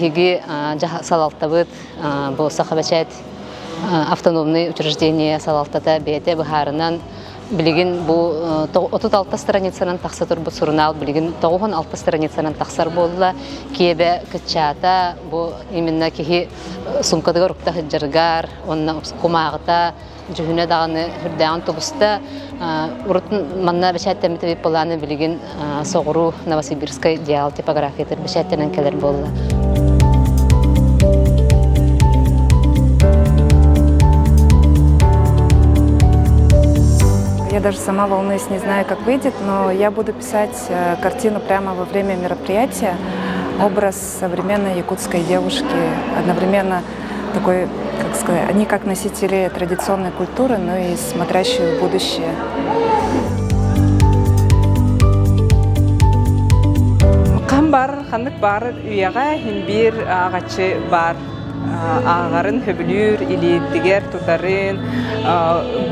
биһиги салалтабыт бу сахабачат автономный учреждение салалтата бете бахарынан билигин бу 36 страницанан тахса турбут сурнал билигин 96 страницанан тахсар болла кебе кычата бу именно кихи сумкадыгар укта хыжыргар онна кумагыта жүһүнө даганы хүрдән тобуста урутун манна бешаттемите бип боланы билигин согуру Новосибирская идеал типографиятыр бешаттенен келер болла. Я даже сама волнуюсь, не знаю, как выйдет, но я буду писать картину прямо во время мероприятия. Образ современной якутской девушки, одновременно такой, как сказать, они как носители традиционной культуры, но и смотрящие в будущее. Камбар, ханнык бар, уяга химбир агачы бар. Ағарын хөбілүр, илиеттігер тұтарын,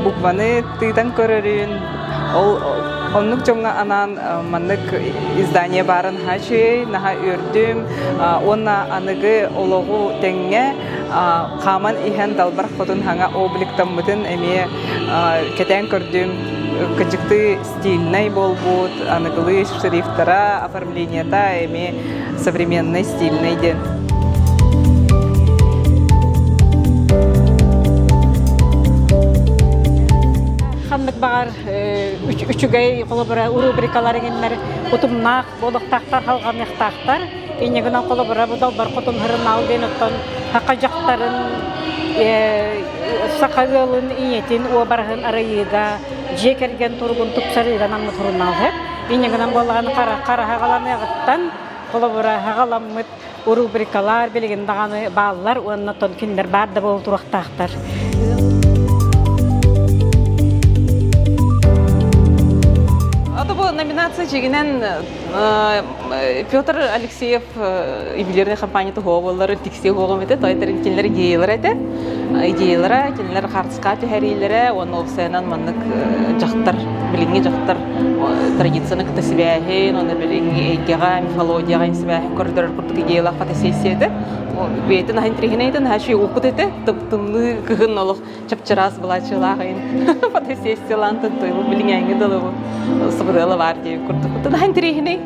бұқваны тыйтан көрерін. Оннық жоңға анан маннык издание барын хачы, наха үрдім, онна анығы олығы тәңге қаман ихен далбар қотын хаңа обликтан мұтын әме кетен көрдім. Качыкты стильный болбут, анығылы шрифтара, оформленията әме современный стильный ден. Ханнык багар үчүгэй колобура рубрикалар геннер утумнак болуктактар халганныктактар инегенен колобура будал бар котун хырынал деноттон хакажактарын сакагылын иетин о баргын арайыга жекерген тургун тупсарыган аңы турунал хеп инегенен болган кара хагаланыгыттан колобура хагаламмыт рубрикалар билген даганы баалар оннотон киндер барды болуп турактактар. Номинация чегинен Петр Алексеев юбилейный компания тугооллары тексти гогомете тойтерин кинлер идеялар эте идеялара кинлер хартска төһәриләре оны офсенан маннык жактар билинге жактар традицияны кытасыбәһе оны билинге эйгәгә мифологиягә инсебәһе көрдер куртук идеялар фотосессияда бейтен хантригенейтен һәши укыт эте тыптымны кыгын олык чапчырас булачылагын фотосессиялантын тойлы билингәңге дылы сыгырылы бар дип куртук хантригеней